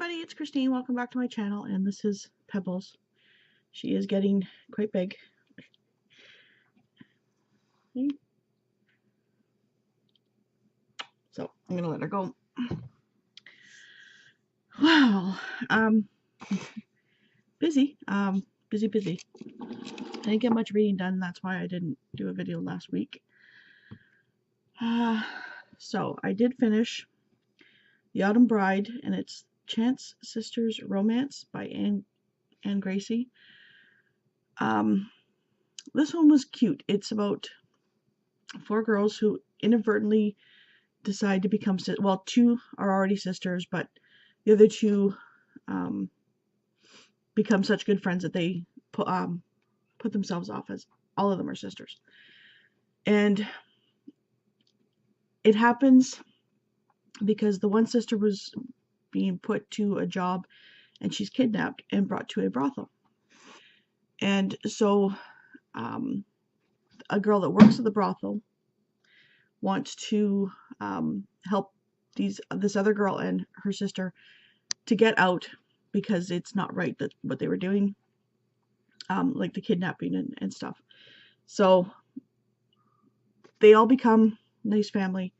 everybody, it's Christine. Welcome back to my channel, and this is Pebbles. She is getting quite big. So I'm gonna let her go. Wow. Busy. Busy. I didn't get much reading done, that's why I didn't do a video last week. So I did finish The Autumn Bride, and it's Chance Sisters Romance by Anne Gracie. This one was cute. It's about 4 girls who inadvertently decide to become, well, 2 are already sisters, but the other 2 become such good friends that they put themselves off as all of them are sisters. And it happens because the one sister was being put to a job and she's kidnapped and brought to a brothel. And so a girl that works at the brothel wants to help this other girl and her sister to get out, because it's not right that what they were doing, like the kidnapping and stuff. So they all become a nice family,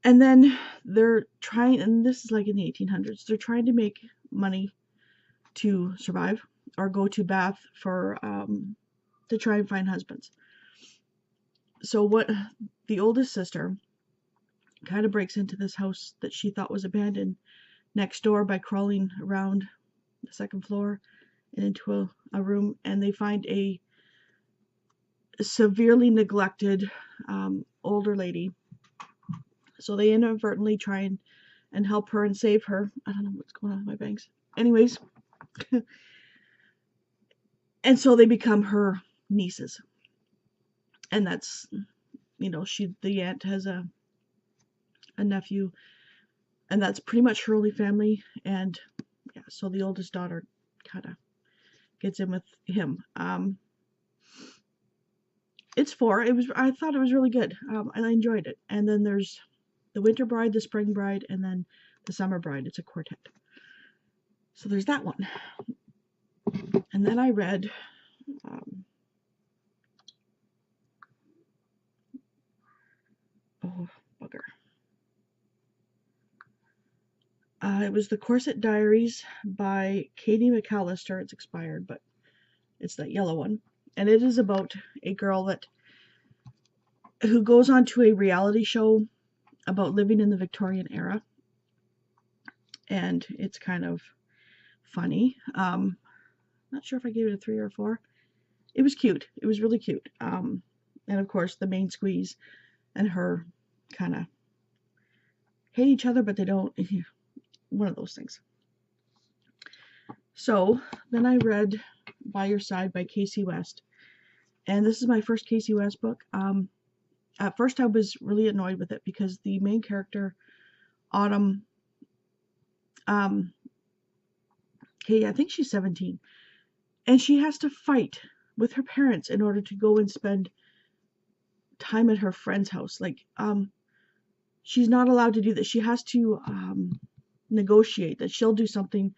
and then they're trying, and this is like in the 1800s, they're trying to make money to survive or go to Bath for to try and find husbands. So what the oldest sister kind of breaks into this house that she thought was abandoned next door by crawling around the 2nd floor and into a room, and they find a severely neglected older lady. So they inadvertently try and help her and save her. I don't know what's going on with my bangs. Anyways, and so they become her nieces. And that's, the aunt has a nephew, and that's pretty much her only family. And yeah, so the oldest daughter kind of gets in with him. It's 4. I thought it was really good. I enjoyed it. And then there's the Winter Bride, the Spring Bride, and then the Summer Bride. It's a quartet. So there's that one. And then I read oh bugger. It was The Corset Diaries by Katie McAllister. It's expired, but it's that yellow one. And it is about a girl who goes on to a reality show about living in the Victorian era. And it's kind of funny. Not sure if I gave it a 3 or a 4. It was cute. It was really cute. And of course, the main squeeze and her kind of hate each other, but they don't. One of those things. So then I read By Your Side by Casey West, and this is my first Casey West book. At first I was really annoyed with it because the main character, Autumn, okay, I think she's 17, and she has to fight with her parents in order to go and spend time at her friend's house. Like, she's not allowed to do that. She has to negotiate that she'll do something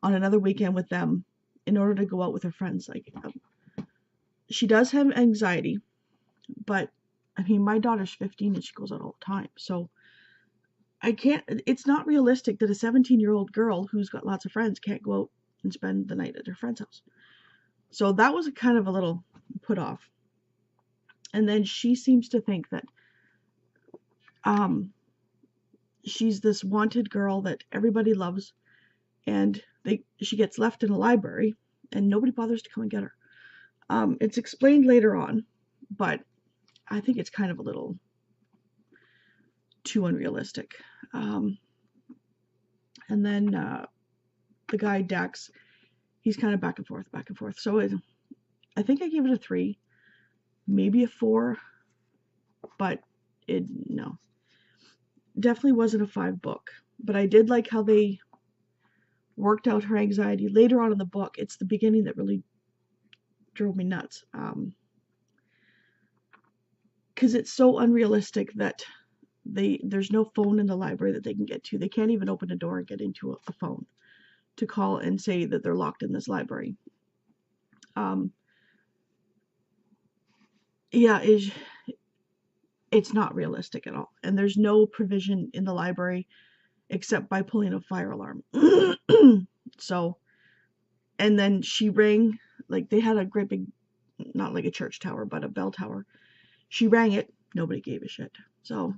on another weekend with them in order to go out with her friends. Like, she does have anxiety, but I mean, my daughter's 15 and she goes out all the time, so it's not realistic that a 17-year-old girl who's got lots of friends can't go out and spend the night at her friend's house. So that was kind of a little put off. And then she seems to think that she's this wanted girl that everybody loves, and she gets left in a library and nobody bothers to come and get her. It's explained later on, but I think it's kind of a little too unrealistic. And then the guy Dax, he's kind of back and forth. So I think I gave it a 3, maybe a 4, but no. Definitely wasn't a 5 book, but I did like how they worked out her anxiety later on in the book. It's the beginning that really drove me nuts, because it's so unrealistic that there's no phone in the library that they can get to. They can't even open a door and get into a phone to call and say that they're locked in this library. Yeah, it's not realistic at all. And there's no provision in the library except by pulling a fire alarm. So, and then she rang, like they had a great big, not like a church tower, but a bell tower. She rang it. Nobody gave a shit. So,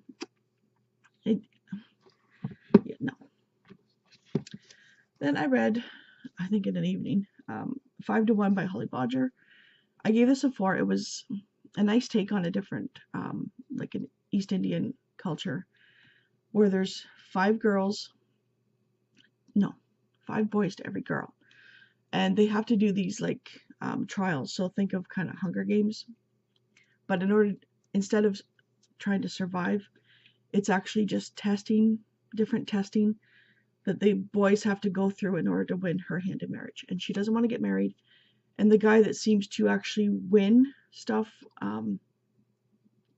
yeah, no. Then I read, I think in an evening, 5 to 1 by Holly Bodger. I gave this a 4. It was a nice take on a different, like an East Indian culture, where there's 5 boys to every girl. And they have to do these like trials. So think of kind of Hunger Games. But instead of trying to survive, it's actually just different testing that the boys have to go through in order to win her hand in marriage. And she doesn't want to get married. And the guy that seems to actually win stuff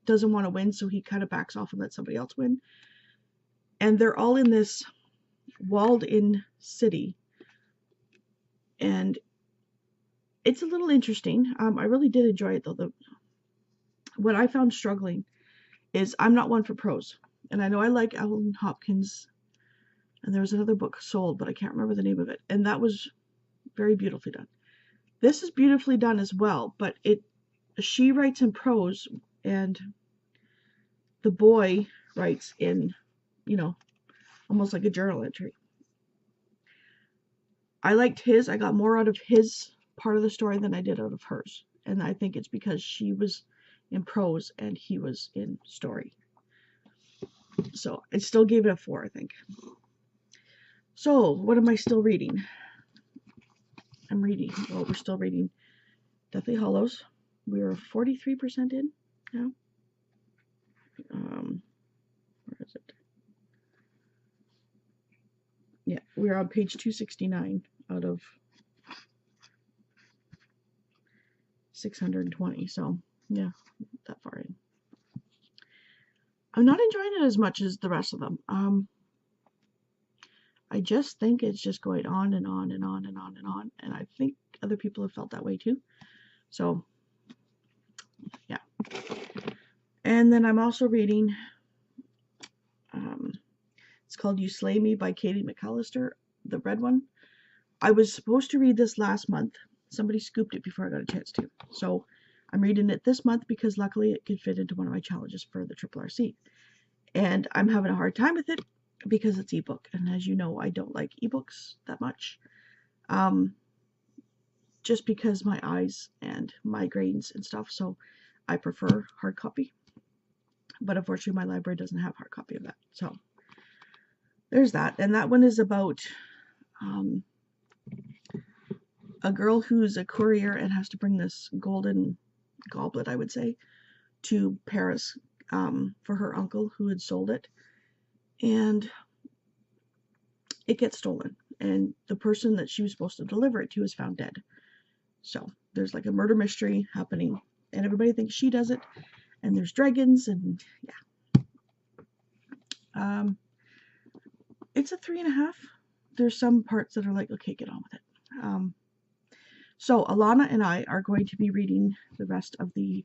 doesn't want to win, so he kind of backs off and lets somebody else win. And they're all in this walled-in city. And it's a little interesting. I really did enjoy it, though. What I found struggling is I'm not one for prose. And I know I like Alan Hopkins, and there was another book, Sold, but I can't remember the name of it. And that was very beautifully done. This is beautifully done as well, but she writes in prose, and the boy writes in, almost like a journal entry. I liked his. I got more out of his part of the story than I did out of hers. And I think it's because she was in prose and he was in story. So I still gave it a 4, I think. So what am I still reading? We're still reading Deathly Hallows. We are 43% in now. Where is it? Yeah, we're on page 269 out of 620. So yeah, that far in. I'm not enjoying it as much as the rest of them. I just think it's just going on and on and on and on and on. And I think other people have felt that way too. So, yeah. And then I'm also reading, it's called You Slay Me by Katie McAllister, the red one. I was supposed to read this last month. Somebody scooped it before I got a chance to. So I'm reading it this month because luckily it could fit into one of my challenges for the RRC. And I'm having a hard time with it because it's ebook. And as you know, I don't like ebooks that much. Just because my eyes and migraines and stuff. So I prefer hard copy. But unfortunately, my library doesn't have hard copy of that. So there's that. And that one is about a girl who's a courier and has to bring this golden goblet, I would say, to Paris for her uncle who had sold it. And it gets stolen. And the person that she was supposed to deliver it to is found dead. So there's like a murder mystery happening. And everybody thinks she does it. And there's dragons and yeah. It's a 3.5. There's some parts that are like, okay, get on with it. So Alana and I are going to be reading the rest of the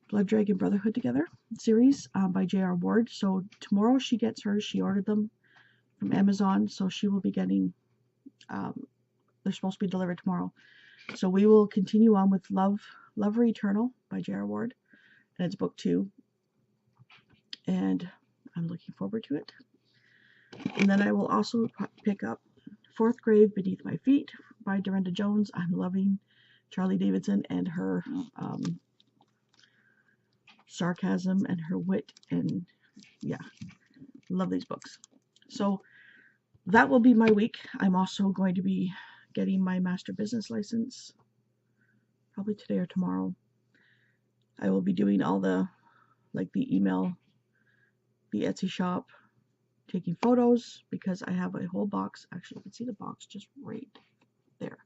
Blood Dragon Brotherhood Together series by J.R. Ward. So tomorrow she gets hers. She ordered them from Amazon, so she will be getting, they're supposed to be delivered tomorrow. So we will continue on with Lover Eternal by J.R. Ward, and it's book 2. And I'm looking forward to it. And then I will also pick up Fourth Grave Beneath My Feet by Dorinda Jones. I'm loving Charlie Davidson and her sarcasm and her wit, and yeah, love these books. So that will be my week. I'm also going to be getting my master business license probably today or tomorrow. I will be doing all the email, the Etsy shop, taking photos, because I have a whole box. Actually, you can see the box just right there,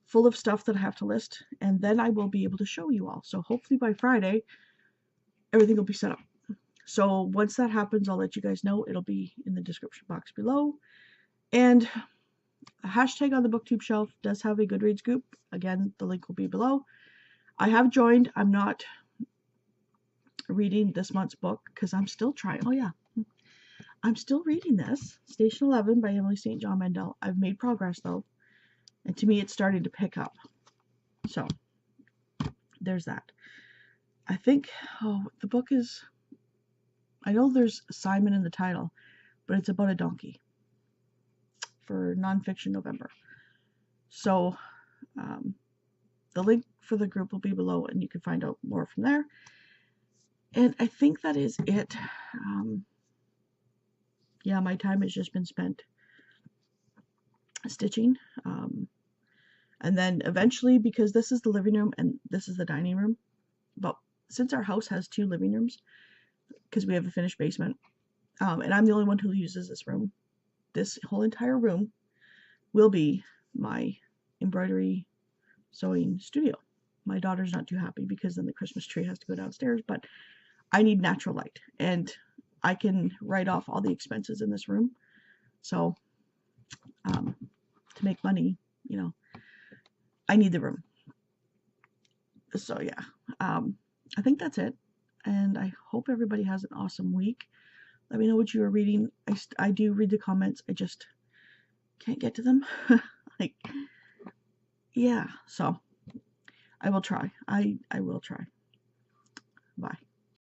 full of stuff that I have to list, and then I will be able to show you all. So hopefully by Friday, everything will be set up. So once that happens, I'll let you guys know. It'll be in the description box below. And hashtag on the booktube shelf does have a Goodreads group. Again, the link will be below. I have joined. I'm not reading this month's book because I'm still trying. Oh yeah, I'm still reading this, Station 11 by Emily St. John Mandel. I've made progress though, and to me it's starting to pick up. So there's that. I think, the book is, I know there's Simon in the title, but it's about a donkey for Nonfiction November. So the link for the group will be below and you can find out more from there. And I think that is it. Yeah, my time has just been spent stitching. And then eventually, because this is the living room and this is the dining room, but since our house has 2 living rooms, because we have a finished basement, and I'm the only one who uses this room, this whole entire room will be my embroidery sewing studio. My daughter's not too happy because then the Christmas tree has to go downstairs, but I need natural light, and I can write off all the expenses in this room. So to make money, I need the room. So yeah, I think that's it, and I hope everybody has an awesome week. Let me know what you are reading. I do read the comments. I just can't get to them. Like, yeah, so I will try. I will try. Bye.